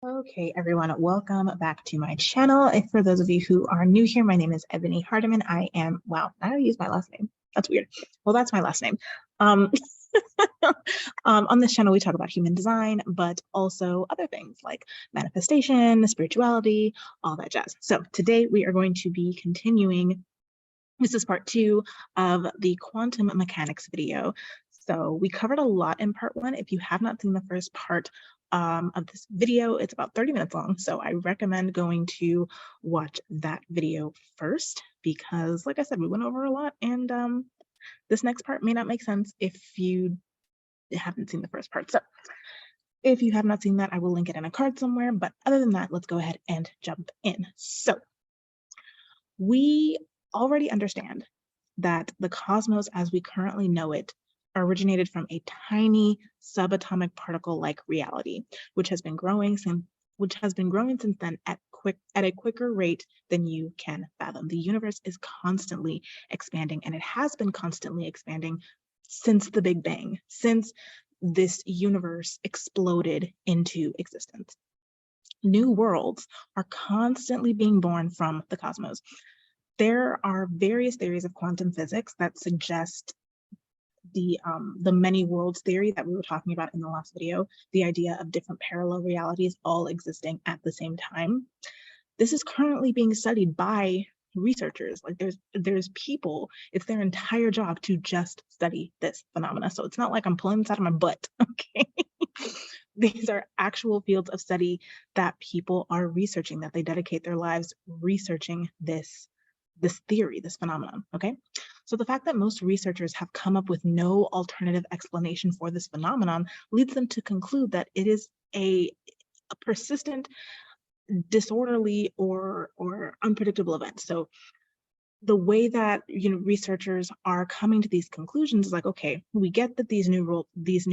Okay, everyone, welcome back to my channel. For those of you who are new here, my name is Ebony Hardiman. I am, wow, now I use my last name. That's weird. Well, that's my last name. Um, on this channel, we talk about human design, but also other things like manifestation, spirituality, all that jazz. So today we are going to be continuing. This is part 2 of the quantum mechanics video. So we covered a lot in part 1. If you have not seen the first part of this video, it's about 30 minutes long. So I recommend going to watch that video first because, like I said, we went over a lot, and this next part may not make sense if you haven't seen the first part. So if you have not seen that, I will link it in a card somewhere. But other than that, let's go ahead and jump in. So we already understand that the cosmos as we currently know it originated from a tiny subatomic particle-like reality, which has been growing since then at a quicker rate than you can fathom. The universe is constantly expanding, and it has been constantly expanding since the Big Bang, since this universe exploded into existence. New worlds are constantly being born from the cosmos. There are various theories of quantum physics that suggest the many worlds theory that we were talking about in the last video, the idea of different parallel realities all existing at the same time. This is currently being studied by researchers. Like there's people, it's their entire job to just study this phenomena. So it's not like I'm pulling this out of my butt, okay? These are actual fields of study that people are researching, that they dedicate their lives researching this theory, this phenomenon, okay? So the fact that most researchers have come up with no alternative explanation for this phenomenon leads them to conclude that it is a persistent, disorderly, or unpredictable event. So the way that researchers are coming to these conclusions is like, okay, we get that these new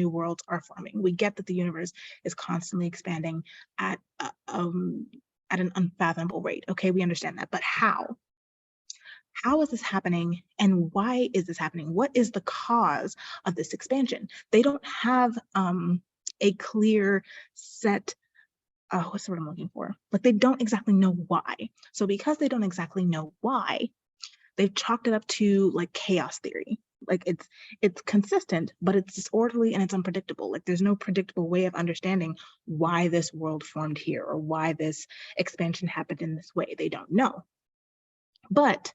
worlds are forming. We get that the universe is constantly expanding at an unfathomable rate. Okay, we understand that, but how? How is this happening, and why is this happening? What is the cause of this expansion? They don't have a clear set, what's the word I'm looking for? Like, they don't exactly know why. So because they don't exactly know why, they've chalked it up to like chaos theory. Like it's consistent, but it's disorderly and it's unpredictable. Like there's no predictable way of understanding why this world formed here or why this expansion happened in this way. They don't know. But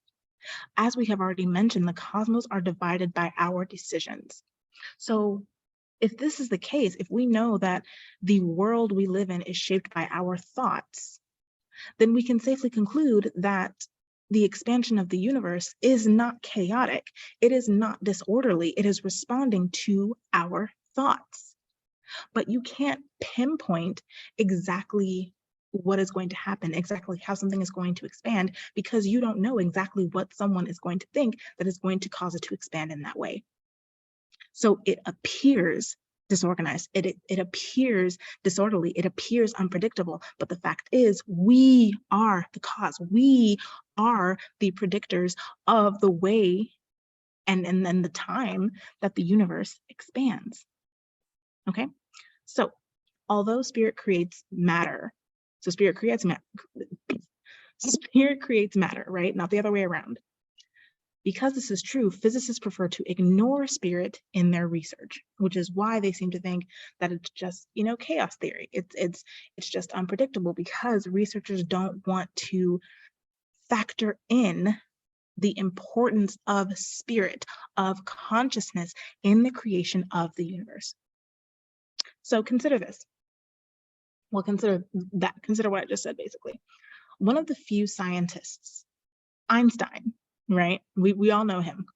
as we have already mentioned, the cosmos are divided by our decisions. So if this is the case, if we know that the world we live in is shaped by our thoughts, then we can safely conclude that the expansion of the universe is not chaotic. It is not disorderly. It is responding to our thoughts. But you can't pinpoint exactly what is going to happen, exactly how something is going to expand, because you don't know exactly what someone is going to think that is going to cause it to expand in that way. So it appears disorganized, it appears disorderly, it appears unpredictable, but the fact is we are the cause. We are the predictors of the way and then the time that the universe expands. Okay, so although spirit creates matter, so spirit creates matter, right? Not the other way around. Because this is true, physicists prefer to ignore spirit in their research, which is why they seem to think that it's just, chaos theory. It's just unpredictable, because researchers don't want to factor in the importance of spirit, of consciousness in the creation of the universe. So consider this. Well, consider what I just said, basically. One of the few scientists, Einstein, right? We all know him.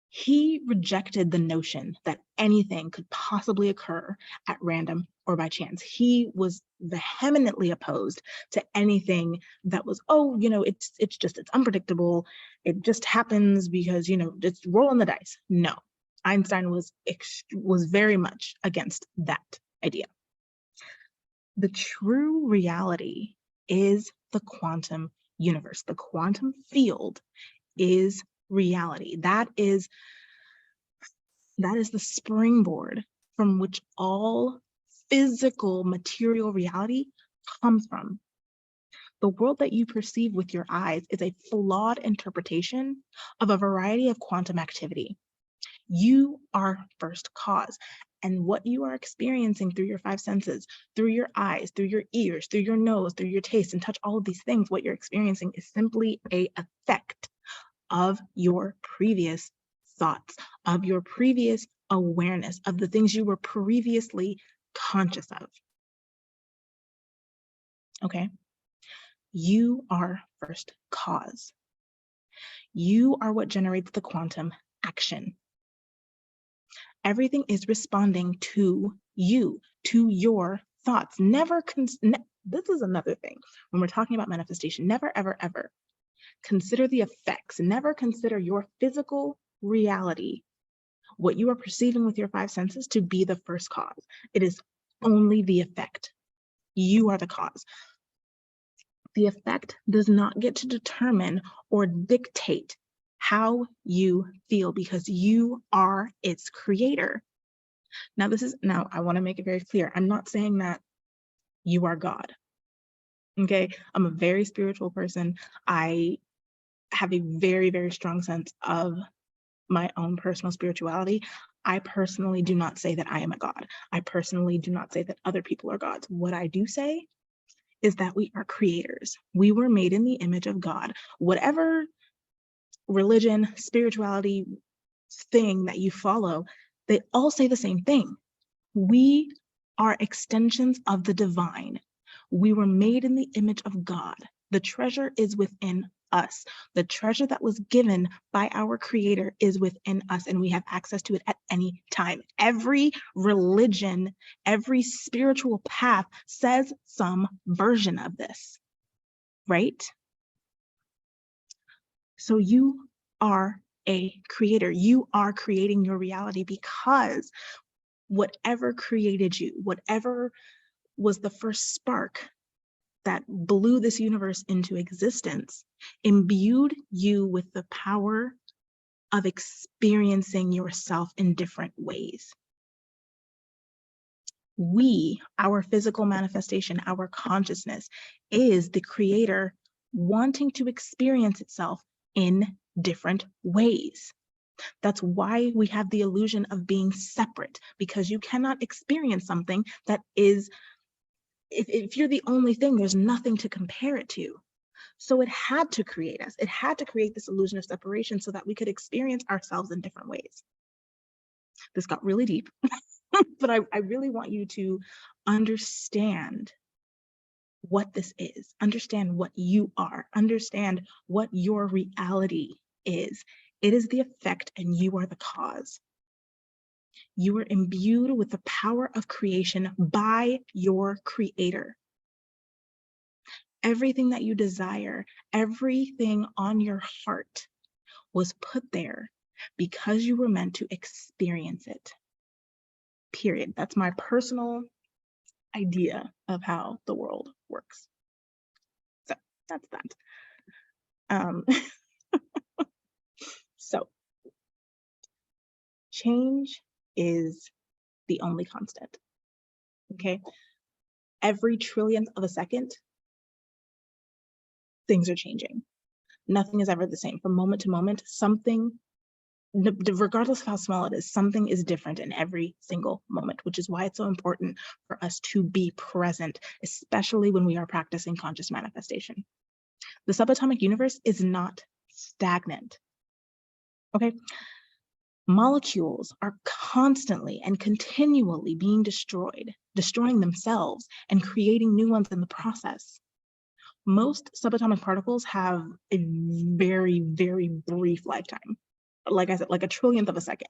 He rejected the notion that anything could possibly occur at random or by chance. He was vehemently opposed to anything that was, it's unpredictable. It just happens because, it's rolling the dice. No, Einstein was very much against that idea. The true reality is the quantum universe. The quantum field is reality. That is the springboard from which all physical material reality comes from. The world that you perceive with your eyes is a flawed interpretation of a variety of quantum activity. You are first cause. And what you are experiencing through your five senses, through your eyes, through your ears, through your nose, through your taste and touch, all of these things, what you're experiencing is simply an effect of your previous thoughts, of your previous awareness, of the things you were previously conscious of. Okay? You are first cause. You are what generates the quantum action. Everything is responding to you, to your thoughts. This is another thing. When we're talking about manifestation, never, ever, ever consider the effects. Never consider your physical reality, what you are perceiving with your five senses, to be the first cause. It is only the effect. You are the cause. The effect does not get to determine or dictate how you feel, because you are its creator. Now I want to make it very clear. I'm not saying that you are God. Okay. I'm a very spiritual person. I have a very, very strong sense of my own personal spirituality. I personally do not say that I am a God. I personally do not say that other people are gods. What I do say is that we are creators. We were made in the image of God. Whatever religion, spirituality thing that you follow, they all say the same thing. We are extensions of the divine. We were made in the image of God. The treasure is within us. The treasure that was given by our creator is within us, and we have access to it at any time. Every religion, every spiritual path says some version of this, right? So you are a creator. You are creating your reality, because whatever created you, whatever was the first spark that blew this universe into existence, imbued you with the power of experiencing yourself in different ways. Our physical manifestation, our consciousness, is the creator wanting to experience itself in different ways. That's why we have the illusion of being separate, because you cannot experience something that is, if you're the only thing, there's nothing to compare it to. So it had to create us. It had to create this illusion of separation so that we could experience ourselves in different ways. This got really deep, but I really want you to understand what this is, understand what you are, understand what your reality is. It is the effect, and you are the cause. You are imbued with the power of creation by your creator. Everything that you desire, everything on your heart was put there because you were meant to experience it. Period. That's my personal idea of how the world works. So that's that. So change is the only constant. Okay. Every trillionth of a second, things are changing. Nothing is ever the same. From moment to moment, something, regardless of how small it is, something is different in every single moment, which is why it's so important for us to be present, especially when we are practicing conscious manifestation. The subatomic universe is not stagnant. Okay. Molecules are constantly and continually being destroyed, destroying themselves and creating new ones in the process. Most subatomic particles have a very, very brief lifetime. Like I said, like a trillionth of a second.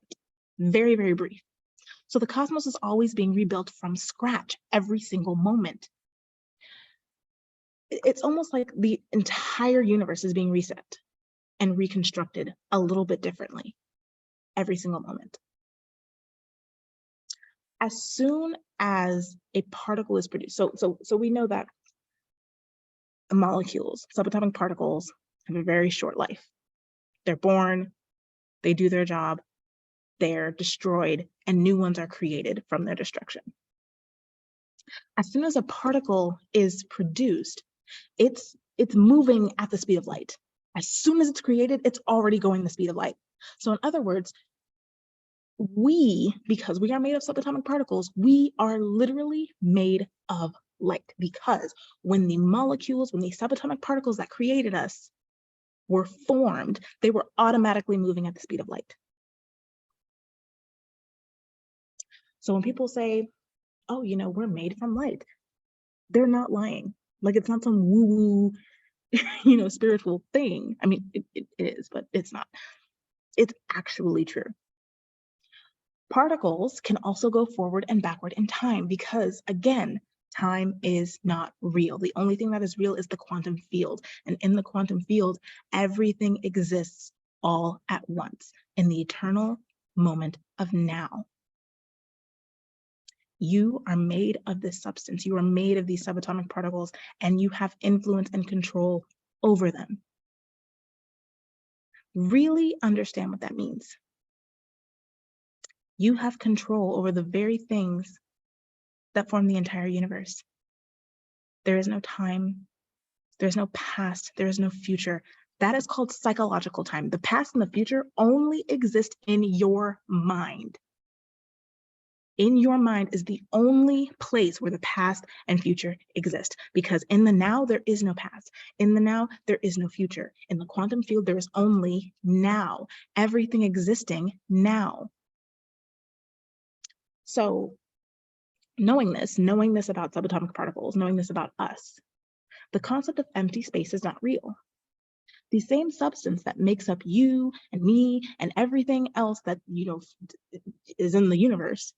Very, very brief. So the cosmos is always being rebuilt from scratch every single moment. It's almost like the entire universe is being reset and reconstructed a little bit differently every single moment. As soon as a particle is produced, so we know that molecules, subatomic particles, have a very short life. They're born, they do their job, they're destroyed, and new ones are created from their destruction. As soon as a particle is produced, it's moving at the speed of light. As soon as it's created, it's already going the speed of light. So in other words, because we are made of subatomic particles, we are literally made of light, because when the molecules, when the subatomic particles that created us were formed, they were automatically moving at the speed of light. So when people say, oh, we're made from light, they're not lying. Like, it's not some woo-woo, spiritual thing. I mean, it is, but it's not. It's actually true. Particles can also go forward and backward in time because, again, time is not real. The only thing that is real is the quantum field. And in the quantum field, everything exists all at once in the eternal moment of now. You are made of this substance. You are made of these subatomic particles, and you have influence and control over them. Really understand what that means. You have control over the very things that form the entire universe. There is no time, there's no past, there is no future. That is called psychological time. The past and the future only exist in your mind. In your mind is the only place where the past and future exist, because in the now, there is no past. In the now, there is no future. In the quantum field, there is only now. Everything existing now. So knowing this about subatomic particles, knowing this about us, the concept of empty space is not real. The same substance that makes up you and me and everything else that, is in the universe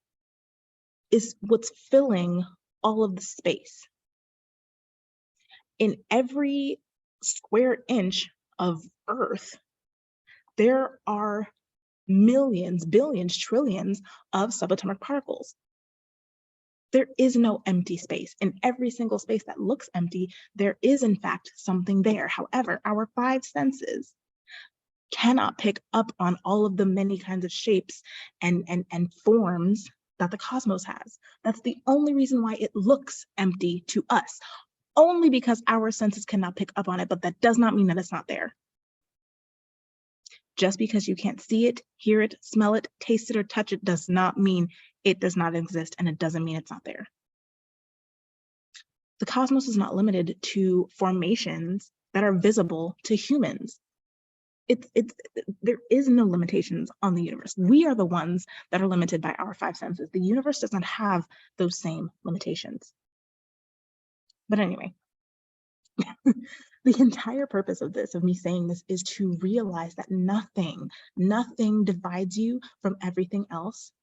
is what's filling all of the space. In every square inch of Earth, there are millions, billions, trillions of subatomic particles. There is no empty space. In every single space that looks empty, there is in fact something there. However, our five senses cannot pick up on all of the many kinds of shapes and forms that the cosmos has. That's the only reason why it looks empty to us, only because our senses cannot pick up on it, but that does not mean that it's not there. Just because you can't see it, hear it, smell it, taste it, or touch it does not mean it does not exist, and it doesn't mean it's not there. The cosmos is not limited to formations that are visible to humans. There is no limitations on the universe. We are the ones that are limited by our five senses. The universe does not have those same limitations. But anyway, the entire purpose of me saying this, is to realize that nothing divides you from everything else.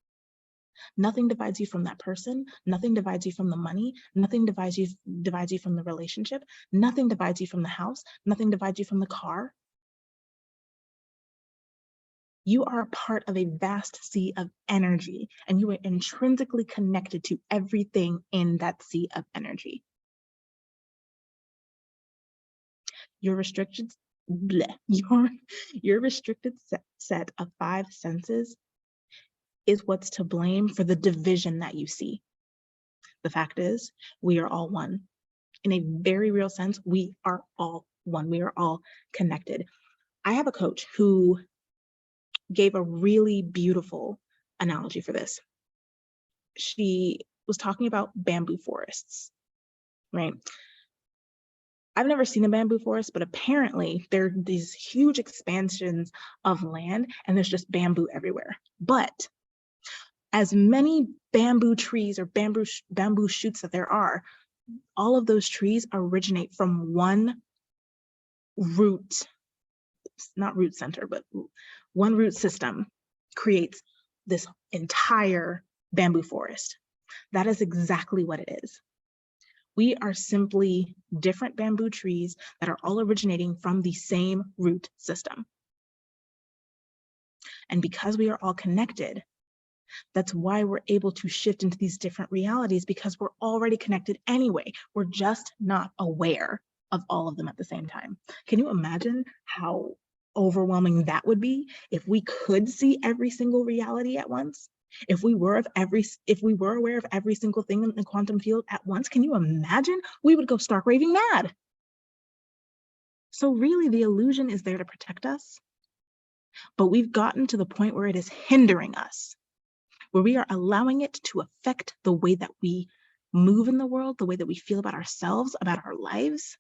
Nothing divides you from that person. Nothing divides you from the money. Nothing divides you from the relationship. Nothing divides you from the house. Nothing divides you from the car. You are a part of a vast sea of energy, and you are intrinsically connected to everything in that sea of energy. Your restricted set of five senses is what's to blame for the division that you see. The fact is, we are all one. In a very real sense, we are all one. We are all connected. I have a coach who gave a really beautiful analogy for this. She was talking about bamboo forests, right? I've never seen a bamboo forest, but apparently there are these huge expansions of land and there's just bamboo everywhere. But as many bamboo trees or bamboo shoots that there are, all of those trees originate from one root, not root center, but one root system creates this entire bamboo forest. That is exactly what it is. We are simply different bamboo trees that are all originating from the same root system. And because we are all connected, that's why we're able to shift into these different realities, because we're already connected anyway. We're just not aware of all of them at the same time. Can you imagine how overwhelming that would be if we could see every single reality at once? If we were aware of every single thing in the quantum field at once, can you imagine? We would go stark raving mad. So really, the illusion is there to protect us, but we've gotten to the point where it is hindering us, where we are allowing it to affect the way that we move in the world, the way that we feel about ourselves, about our lives.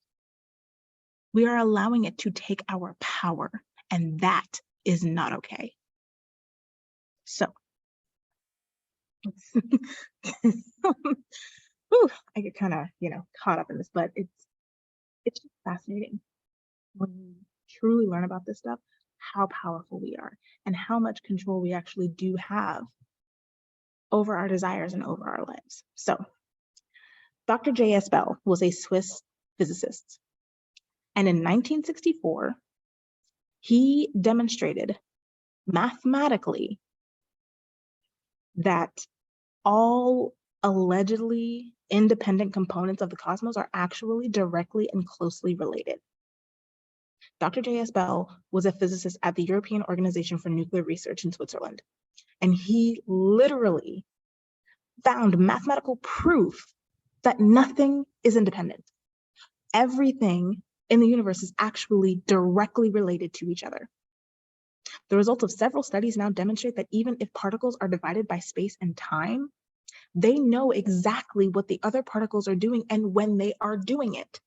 We are allowing it to take our power, and that is not okay. So, I get kind of, caught up in this, but it's just fascinating when you truly learn about this stuff, how powerful we are and how much control we actually do have over our desires and over our lives. So, Dr. J.S. Bell was a Swiss physicist, and in 1964, he demonstrated mathematically that all allegedly independent components of the cosmos are actually directly and closely related. Dr. J.S. Bell was a physicist at the European Organization for Nuclear Research in Switzerland, and he literally found mathematical proof that nothing is independent. Everything in the universe is actually directly related to each other. The results of several studies now demonstrate that even if particles are divided by space and time, they know exactly what the other particles are doing and when they are doing it.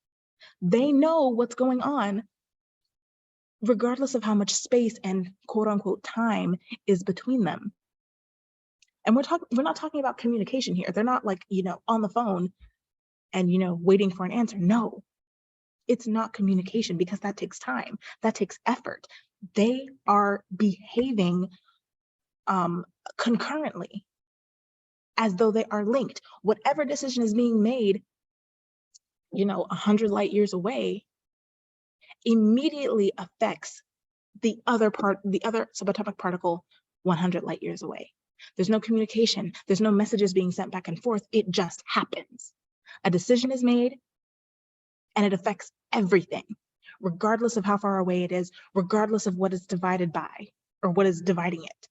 They know what's going on regardless of how much space and quote unquote time is between them. And we're not talking about communication here. They're not like, on the phone and, waiting for an answer. No, it's not communication because that takes time. That takes effort. They are behaving concurrently as though they are linked. Whatever decision is being made, 100 light years away, immediately affects the other subatomic particle 100 light years away. There's no communication. There's no messages being sent back and forth. It just happens. A decision is made and it affects everything, regardless of how far away it is, regardless of what it's divided by or what is dividing it.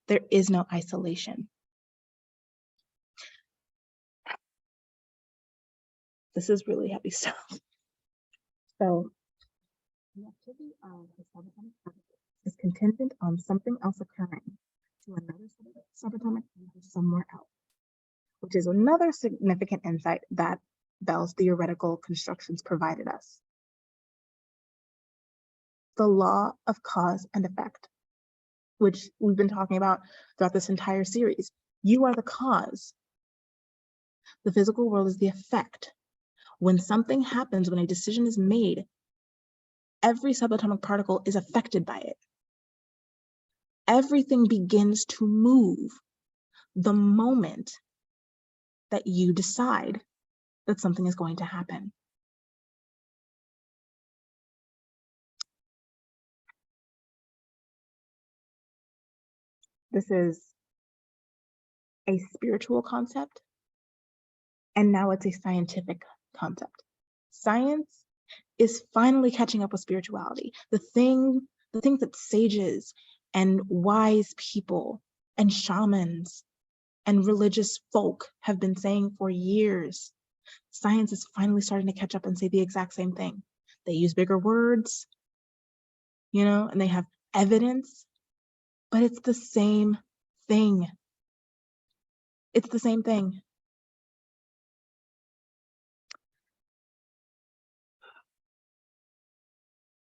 There is no isolation. This is really heavy stuff. So, the activity of the subatomic particle is contingent on something else occurring to another subatomic particle somewhere else, which is another significant insight that Bell's theoretical constructions provided us. The law of cause and effect, which we've been talking about throughout this entire series. You are the cause. The physical world is the effect. When something happens, when a decision is made, every subatomic particle is affected by it. Everything begins to move the moment that you decide that something is going to happen. This is a spiritual concept, and now it's a scientific concept. Science is finally catching up with spirituality. The things that sages and wise people and shamans and religious folk have been saying for years. Science is finally starting to catch up and say the exact same thing. They use bigger words, and they have evidence, but it's the same thing. It's the same thing.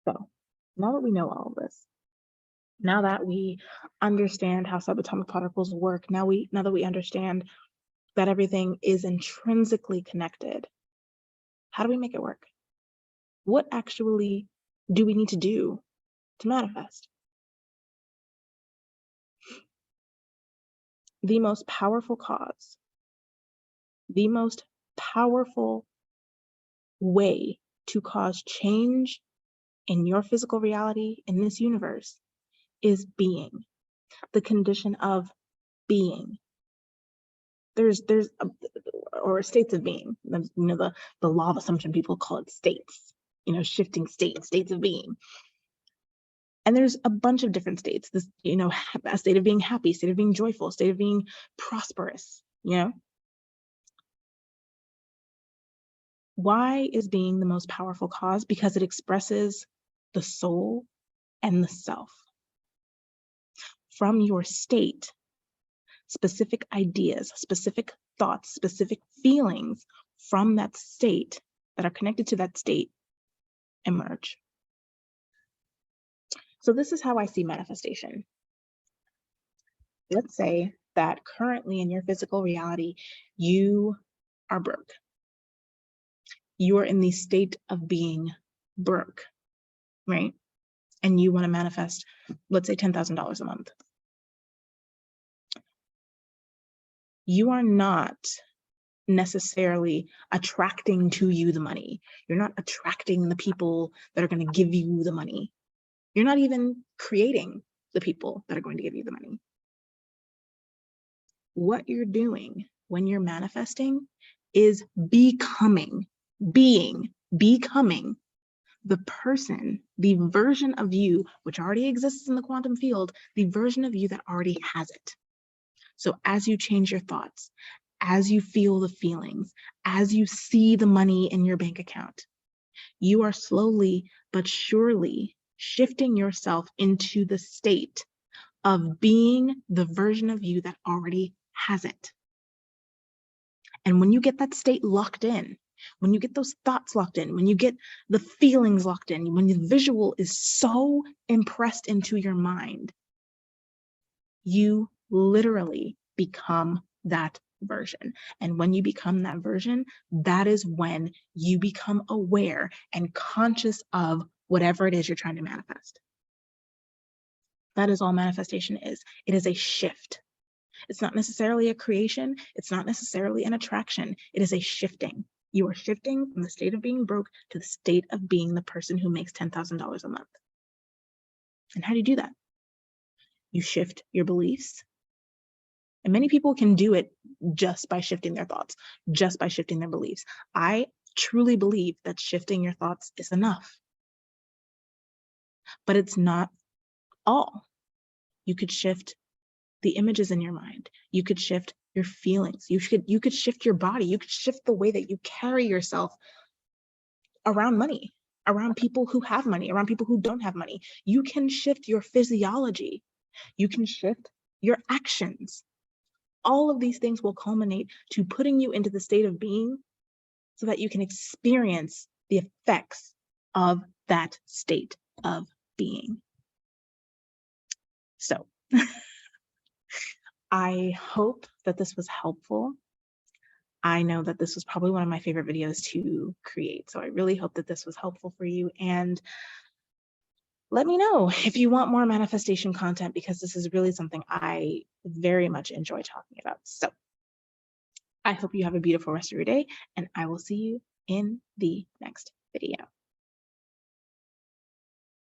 So now that we know all of this, now that we understand how subatomic particles work, now that we understand that everything is intrinsically connected, how do we make it work? What actually do we need to do to manifest? The most powerful cause, the most powerful way to cause change in your physical reality in this universe is being, the condition of being. There's or states of being. The law of assumption, people call it states, shifting states of being. And there's a bunch of different states. This, a state of being happy, state of being joyful, state of being prosperous, Why is being the most powerful cause? Because it expresses the soul and the self. From your state, specific ideas, specific thoughts, specific feelings from that state that are connected to that state emerge. So this is how I see manifestation. Let's say that currently in your physical reality, you are broke. You are in the state of being broke, right? And you want to manifest, let's say $10,000 a month. You are not necessarily attracting to you the money. You're not attracting the people that are going to give you the money. You're not even creating the people that are going to give you the money. What you're doing when you're manifesting is becoming the person, the version of you, which already exists in the quantum field, the version of you that already has it. So as you change your thoughts, as you feel the feelings, as you see the money in your bank account, you are slowly but surely shifting yourself into the state of being the version of you that already has it. And when you get that state locked in, when you get those thoughts locked in, when you get the feelings locked in, when the visual is so impressed into your mind, you literally become that version. And when you become that version, that is when you become aware and conscious of whatever it is you're trying to manifest. That is all manifestation is. It is a shift. It's not necessarily a creation. It's not necessarily an attraction. It is a shifting. You are shifting from the state of being broke to the state of being the person who makes $10,000 a month. And how do you do that? You shift your beliefs. And many people can do it just by shifting their thoughts, just by shifting their beliefs. I truly believe that shifting your thoughts is enough. But it's not all. You could shift the images in your mind. You could shift your feelings. You could shift your body. You could shift the way that you carry yourself around money, around people who have money, around people who don't have money. You can shift your physiology. You can shift your actions. All of these things will culminate to putting you into the state of being so that you can experience the effects of that state of being. So I hope that this was helpful. I know that this was probably one of my favorite videos to create. So I really hope that this was helpful for you. And let me know if you want more manifestation content, because this is really something I very much enjoy talking about. So I hope you have a beautiful rest of your day, and I will see you in the next video.